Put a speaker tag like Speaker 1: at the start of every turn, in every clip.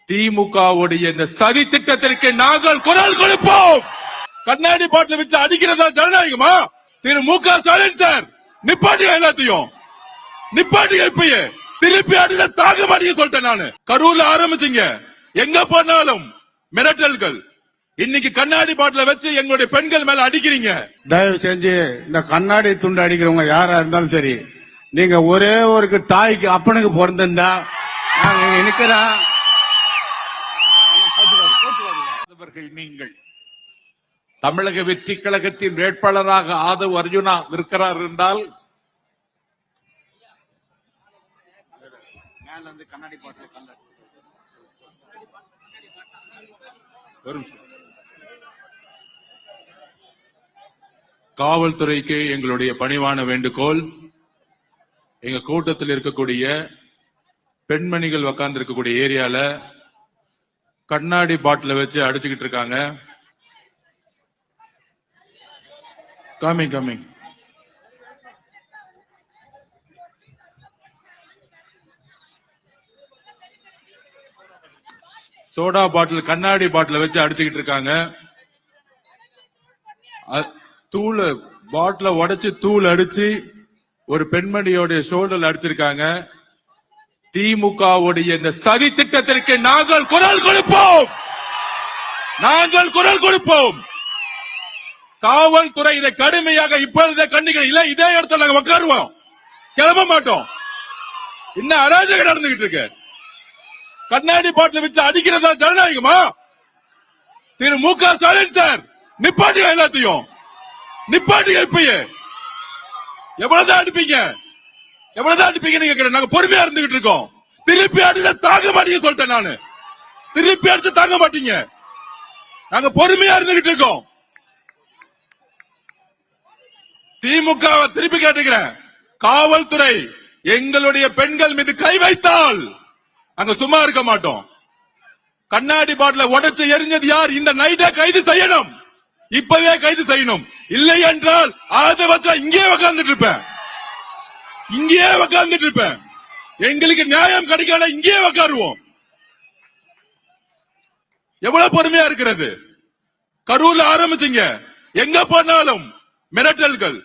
Speaker 1: திமுகவுடைய இந்த சதி திட்டத்திற்கு நாங்கள் குரல் கொடுப்போம். கண்ணாடி பாட்டில் வச்சு அடிக்கிறதா ஜனநாயகமா? திரு மு.க. ஸ்டாலின் சார், நிப்பாட்டியா எல்லாத்தையும், நிப்பாட்டியா இப்பயே. திருப்பி அடிக்க தாங்க மாட்டீங்க சொல்லிட்டேன் நானு. கரூர்ல ஆரம்பிச்சீங்க, எங்க போனாலும் மிரட்டல்கள். இன்னைக்கு கண்ணாடி பாட்டில வச்சு எங்களுடைய பெண்கள் மேல அடிக்கிறீங்க.
Speaker 2: தயவு செஞ்சு இந்த கண்ணாடி துண்டு அடிக்கிறவங்க யாரா இருந்தாலும் சரி, நீங்க ஒரே ஒரு தாய்க்கு அப்பனுக்கு பிறந்திருந்தா நிக்கிறேன்.
Speaker 3: நீங்கள் தமிழக வெற்றி கழகத்தின் வேட்பாளராக ஆதவ் அர்ஜுனா இருக்கிறார் என்றால்
Speaker 1: காவல்துறைக்கு எங்களுடைய பணிவான வேண்டுகோள், எங்க கூட்டத்தில் இருக்கக்கூடிய பெண்மணிகள் உட்கார்ந்து இருக்கக்கூடிய ஏரியால கண்ணாடி பாட்டில வச்சு அடிச்சுக்கிட்டு இருக்காங்க. கமிங் சோடா பாட்டில் கண்ணாடி பாட்டில வச்சு அடிச்சுக்கிட்டு இருக்காங்க. தூள் பாட்டில உடைச்சு தூள் அடிச்சு ஒரு பெண்மணியோட ஷோல்டர்ல அடிச்சிருக்காங்க. திமுகவுடைய இந்த சதி திட்டத்திற்கு நாங்கள் குரல் கொடுப்போம், நாங்கள் குரல் கொடுப்போம். காவல்துறை இதை கடுமையாக இப்பொழுதே கண்டிக்கிறோம். இல்ல இதே இடத்துல நாங்க உட்காருவோம், கிளம்ப மாட்டோம். இன்னும் அராஜகம் நடந்துகிட்டு இருக்கு. கண்ணாடி பாட்டில் வச்சு அடிக்கிறதா ஜனநாயகமா? திரு மு.க. ஸ்டாலின் சார், நிப்பாட்டியா எல்லாத்தையும், நிப்பாட்டியா இப்பயே. எவ்வளவுதான் அடிப்பீங்க, எவ்வளவுதான் அடிப்பீங்கன்னு கேட்கிறேன். நாங்க பொறுமையா இருந்துகிட்டு இருக்கோம். திருப்பி அடிச்சா தாங்க மாட்டீங்க சொல்லிட்டேன் நானு. திருப்பி அடிச்சு தாங்க மாட்டீங்க. நாங்க பொறுமையா இருந்துகிட்டு இருக்கோம். திமுக திருப்பி கேட்டுக்கிறேன், காவல்துறை எங்களுடைய பெண்கள் மீது கை வைத்தால் அங்க சும்மா இருக்க மாட்டோம். கண்ணாடி பாட்டில உடைச்சு எரிஞ்சது யார்? இந்த நைட்டை கைது செய்யணும், இப்பவே கைது செய்யணும். இல்லை என்றால் அதை வச்சா இங்கே உட்கார்ந்துட்டு இருப்பேன், இங்கே உட்கார்ந்துட்டு இருப்பேன். எங்களுக்கு நியாயம் கிடைக்கல, இங்கே உட்காருவோம். எவ்வளவு பொறுமையா இருக்கிறது? கரூர்ல ஆரம்பிச்சீங்க, எங்க போனாலும் மிரட்டல்கள்.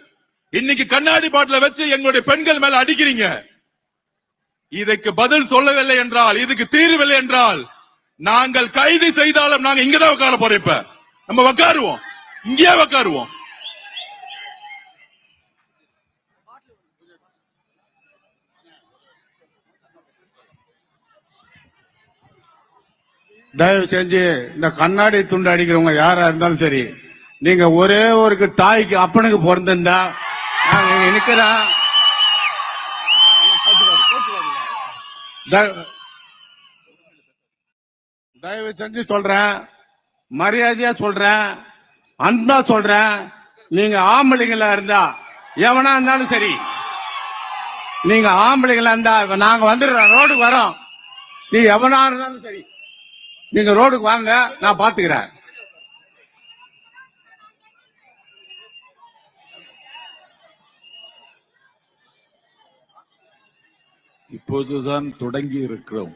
Speaker 1: இன்னைக்கு கண்ணாடி பாட்டில வச்சு எங்களுடைய பெண்கள் மேல அடிக்கிறீங்க. இதுக்கு பதில் சொல்லவில்லை என்றால், இதுக்கு தீர்வில்லை என்றால் நாங்கள் கைது செய்தாலும் நாங்க இங்கதான் உட்கார போறோம். இப்ப நம்ம உட்காருவோம், இங்கே உட்காருவோம்.
Speaker 2: தயவு செஞ்சு இந்த கண்ணாடி துண்டு அடிக்கிறவங்க யாரா இருந்தாலும் சரி, நீங்க ஒரே ஒரு தாய்க்கு அப்பனுக்கு பிறந்திருந்தா நிக்கிறேன். தயவு செஞ்சு சொல்றேன், மரியாதையா சொல்றேன், அன்பா சொல்றேன். நீங்க ஆம்பளைங்களா இருந்தா, எவனா இருந்தாலும் சரி, நீங்க ஆம்பளைங்களா இருந்தா நாங்க வந்துடுறோம், ரோடுக்கு வரோம். நீ எவனா இருந்தாலும் சரி, நீங்க ரோடுக்கு வாங்க, நான் பாத்துக்கிறேன்.
Speaker 3: இப்போதுதான் தொடங்கி இருக்கிறோம்.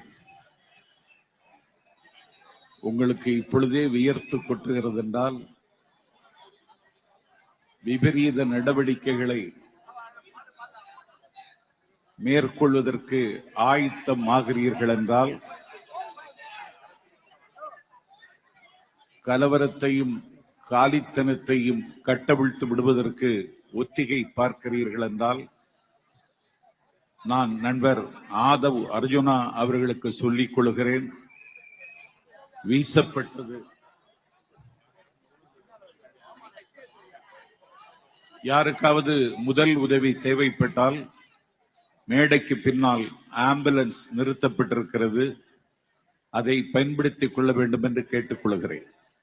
Speaker 3: உங்களுக்கு இப்பொழுதே வியர்த்து கொட்டுகிறது என்றால், விபரீத நடவடிக்கைகளை மேற்கொள்வதற்கு ஆயத்தம் ஆகிறீர்கள் என்றால், கலவரத்தையும் காலித்தனத்தையும் கட்டவிழ்த்து விடுவதற்கு ஒத்திகை பார்க்கிறீர்கள் என்றால், நான் நண்பர் ஆதவ் அர்ஜுனா அவர்களுக்கு சொல்லிக் கொள்கிறேன், வீசப்பட்டது யாருக்காவது முதல் உதவி தேவைப்பட்டால் மேடைக்கு பின்னால் ஆம்புலன்ஸ் நிறுத்தப்பட்டிருக்கிறது, அதை பயன்படுத்திக் கொள்ள வேண்டும் என்று கேட்டுக்கொள்கிறேன்.